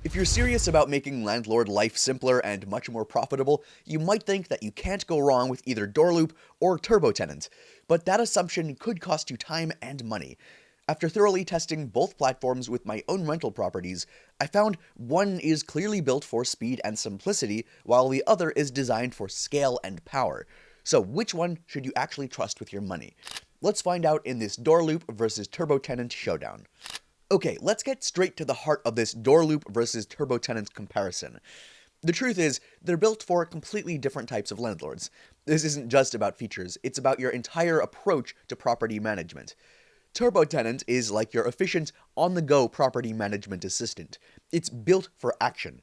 If you're serious about making landlord life simpler and much more profitable, you might think that you can't go wrong with either DoorLoop or TurboTenant, but that assumption could cost you time and money. After thoroughly testing both platforms with my own rental properties, I found one is clearly built for speed and simplicity, while the other is designed for scale and power. So, which one should you actually trust with your money? Let's find out in this DoorLoop versus TurboTenant showdown. Okay, let's get straight to the heart of this DoorLoop versus TurboTenant comparison. The truth is, they're built for completely different types of landlords. This isn't just about features, it's about your entire approach to property management. TurboTenant is like your efficient, on-the-go property management assistant. It's built for action.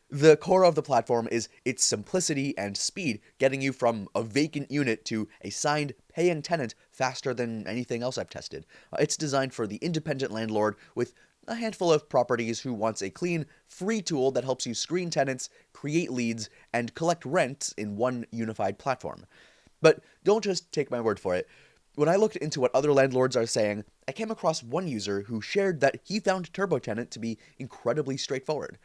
The core of the platform is its simplicity and speed, getting you from a vacant unit to a signed, paying tenant faster than anything else I've tested. It's designed for the independent landlord with a handful of properties who wants a clean, free tool that helps you screen tenants, create leads, and collect rent in one unified platform. But don't just take my word for it. When I looked into what other landlords are saying, I came across one user who shared that he found TurboTenant to be incredibly straightforward.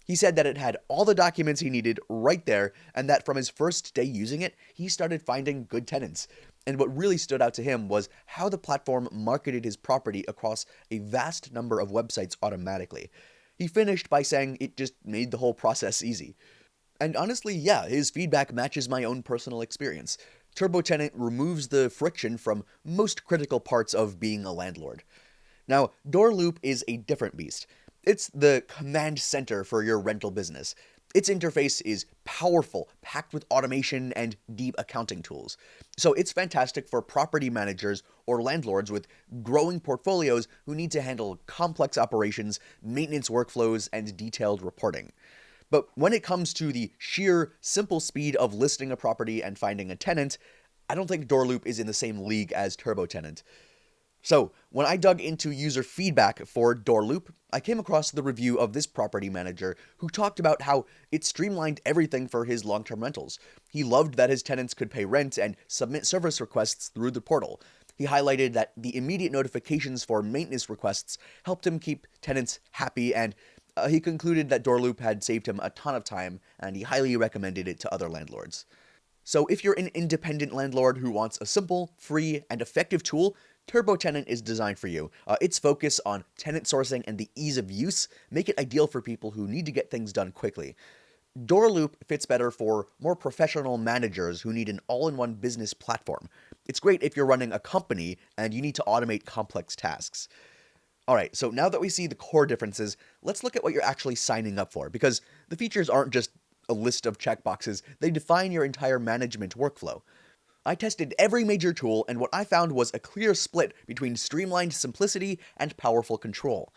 He said that it had all the documents he needed right there, and that from his first day using it, he started finding good tenants. And what really stood out to him was how the platform marketed his property across a vast number of websites automatically. He finished by saying it just made the whole process easy. And honestly, yeah, his feedback matches my own personal experience. TurboTenant removes the friction from most critical parts of being a landlord. Now, DoorLoop is a different beast. It's the command center for your rental business. Its interface is powerful, packed with automation and deep accounting tools. So it's fantastic for property managers or landlords with growing portfolios who need to handle complex operations, maintenance workflows, and detailed reporting. But when it comes to the sheer, simple speed of listing a property and finding a tenant, I don't think DoorLoop is in the same league as TurboTenant. So, when I dug into user feedback for DoorLoop, I came across the review of this property manager who talked about how it streamlined everything for his long-term rentals. He loved that his tenants could pay rent and submit service requests through the portal. He highlighted that the immediate notifications for maintenance requests helped him keep tenants happy, and he concluded that DoorLoop had saved him a ton of time, and he highly recommended it to other landlords. So if you're an independent landlord who wants a simple, free, and effective tool, TurboTenant is designed for you. Its focus on tenant sourcing and the ease of use make it ideal for people who need to get things done quickly. DoorLoop fits better for more professional managers who need an all-in-one business platform. It's great if you're running a company and you need to automate complex tasks. Alright, so now that we see the core differences, let's look at what you're actually signing up for, because the features aren't just a list of checkboxes, they define your entire management workflow. I tested every major tool, and what I found was a clear split between streamlined simplicity and powerful control.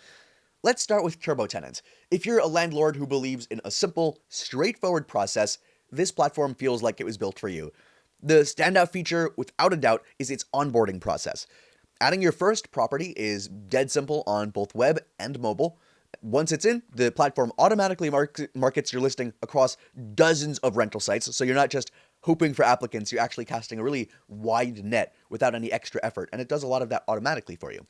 Let's start with TurboTenant. If you're a landlord who believes in a simple, straightforward process, this platform feels like it was built for you. The standout feature, without a doubt, is its onboarding process. Adding your first property is dead simple on both web and mobile. Once it's in, the platform automatically markets your listing across dozens of rental sites, so you're not just hoping for applicants, you're actually casting a really wide net without any extra effort, and it does a lot of that automatically for you.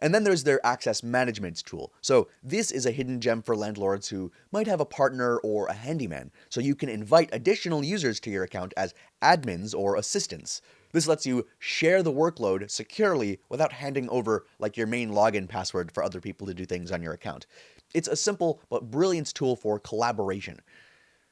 And then there's their access management tool. So this is a hidden gem for landlords who might have a partner or a handyman, so you can invite additional users to your account as admins or assistants. This lets you share the workload securely without handing over like your main login password for other people to do things on your account. It's a simple but brilliant tool for collaboration.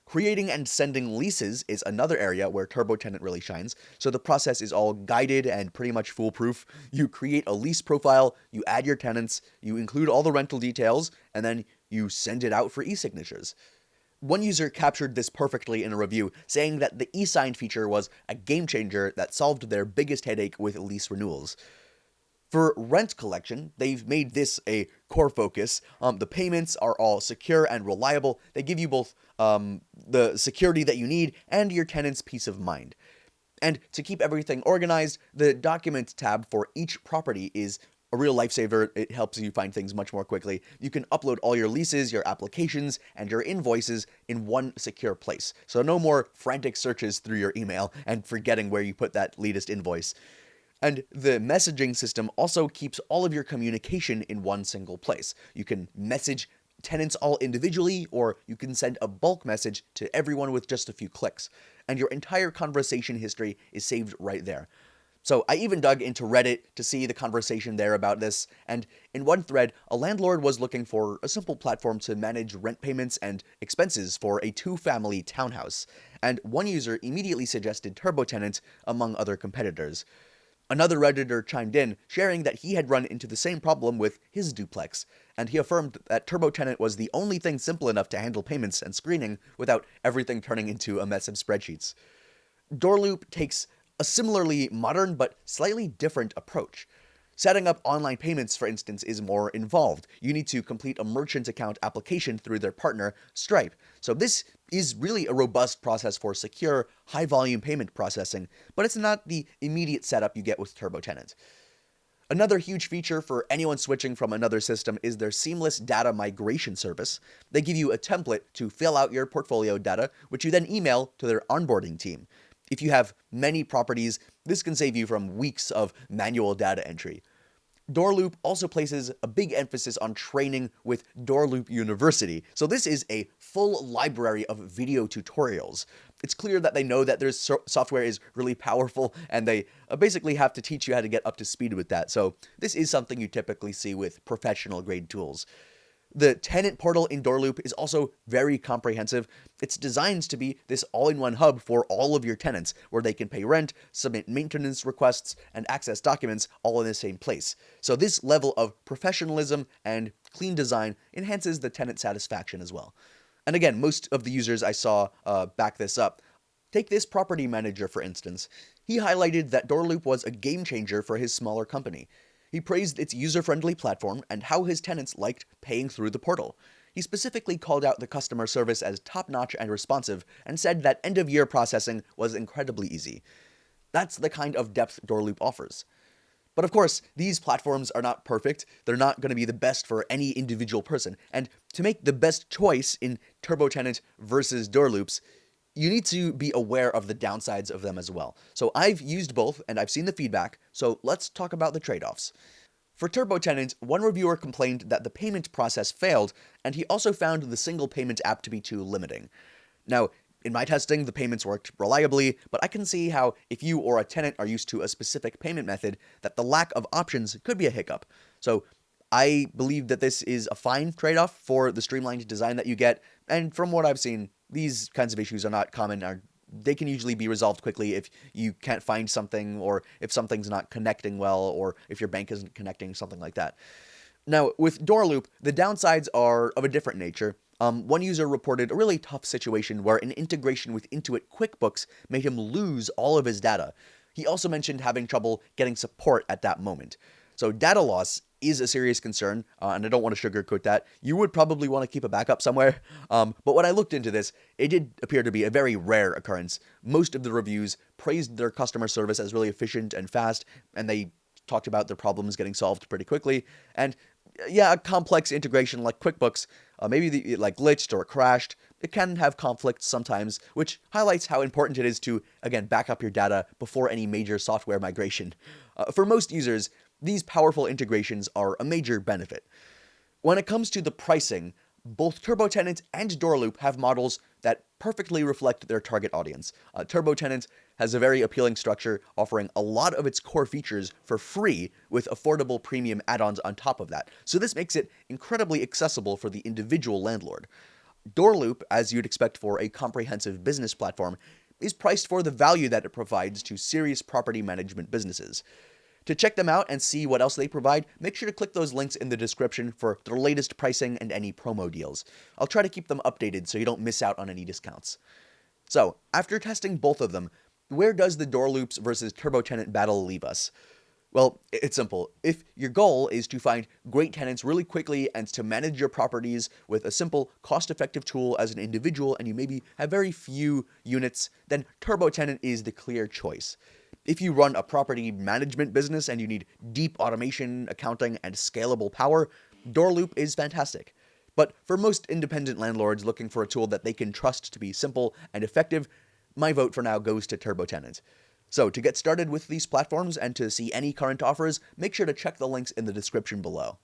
Creating and sending leases is another area where TurboTenant really shines, so the process is all guided and pretty much foolproof. You create a lease profile, you add your tenants, you include all the rental details, and then you send it out for e-signatures. One user captured this perfectly in a review, saying that the e-sign feature was a game changer that solved their biggest headache with lease renewals. For rent collection, they've made this a core focus. The payments are all secure and reliable. They give you both the security that you need and your tenant's peace of mind. And to keep everything organized, the document tab for each property is a real lifesaver. It helps you find things much more quickly. You can upload all your leases, your applications, and your invoices in one secure place. So no more frantic searches through your email and forgetting where you put that latest invoice. And the messaging system also keeps all of your communication in one single place. You can message tenants all individually, or you can send a bulk message to everyone with just a few clicks, and your entire conversation history is saved right there. So I even dug into Reddit to see the conversation there about this, and in one thread, a landlord was looking for a simple platform to manage rent payments and expenses for a two-family townhouse, and one user immediately suggested TurboTenant among other competitors. Another Redditor chimed in, sharing that he had run into the same problem with his duplex, and he affirmed that TurboTenant was the only thing simple enough to handle payments and screening without everything turning into a mess of spreadsheets. DoorLoop takes a similarly modern but slightly different approach. Setting up online payments, for instance, is more involved. You need to complete a merchant account application through their partner, Stripe. So this is really a robust process for secure, high-volume payment processing, but it's not the immediate setup you get with TurboTenant. Another huge feature for anyone switching from another system is their seamless data migration service. They give you a template to fill out your portfolio data, which you then email to their onboarding team. If you have many properties, this can save you from weeks of manual data entry. DoorLoop also places a big emphasis on training with DoorLoop University, so this is a full library of video tutorials. It's clear that they know that their software is really powerful, and they basically have to teach you how to get up to speed with that, so this is something you typically see with professional-grade tools. The tenant portal in DoorLoop is also very comprehensive. It's designed to be this all-in-one hub for all of your tenants, where they can pay rent, submit maintenance requests, and access documents all in the same place. So this level of professionalism and clean design enhances the tenant satisfaction as well. And again, most of the users I saw back this up. Take this property manager, for instance. He highlighted that DoorLoop was a game changer for his smaller company. He praised its user-friendly platform and how his tenants liked paying through the portal. He specifically called out the customer service as top-notch and responsive, and said that end-of-year processing was incredibly easy. That's the kind of depth DoorLoop offers. But of course, these platforms are not perfect. They're not going to be the best for any individual person, and to make the best choice in TurboTenant versus DoorLoops, you need to be aware of the downsides of them as well. So I've used both, and I've seen the feedback, so let's talk about the trade-offs. For TurboTenant, one reviewer complained that the payment process failed, and he also found the single payment app to be too limiting. Now, in my testing, the payments worked reliably, but I can see how if you or a tenant are used to a specific payment method, that the lack of options could be a hiccup. So I believe that this is a fine trade-off for the streamlined design that you get, and from what I've seen, these kinds of issues are not common. They can usually be resolved quickly if you can't find something, or if something's not connecting well, or if your bank isn't connecting, something like that. Now, with DoorLoop, the downsides are of a different nature. One user reported a really tough situation where an integration with Intuit QuickBooks made him lose all of his data. He also mentioned having trouble getting support at that moment. So data loss is a serious concern, and I don't want to sugarcoat that. You would probably want to keep a backup somewhere, but when I looked into this, it did appear to be a very rare occurrence. Most of the reviews praised their customer service as really efficient and fast, and they talked about their problems getting solved pretty quickly. And yeah, a complex integration like QuickBooks, maybe it like glitched or crashed. It can have conflicts sometimes, which highlights how important it is to, again, back up your data before any major software migration. For most users, these powerful integrations are a major benefit. When it comes to the pricing, both TurboTenant and DoorLoop have models that perfectly reflect their target audience. TurboTenant has a very appealing structure, offering a lot of its core features for free with affordable premium add-ons on top of that. So this makes it incredibly accessible for the individual landlord. DoorLoop, as you'd expect for a comprehensive business platform, is priced for the value that it provides to serious property management businesses. To check them out and see what else they provide, make sure to click those links in the description for their latest pricing and any promo deals. I'll try to keep them updated so you don't miss out on any discounts. So, after testing both of them, where does the DoorLoops versus TurboTenant battle leave us? Well, it's simple. If your goal is to find great tenants really quickly and to manage your properties with a simple, cost-effective tool as an individual, and you maybe have very few units, then TurboTenant is the clear choice. If you run a property management business and you need deep automation, accounting, and scalable power, DoorLoop is fantastic. But for most independent landlords looking for a tool that they can trust to be simple and effective, my vote for now goes to TurboTenant. So to get started with these platforms and to see any current offers, make sure to check the links in the description below.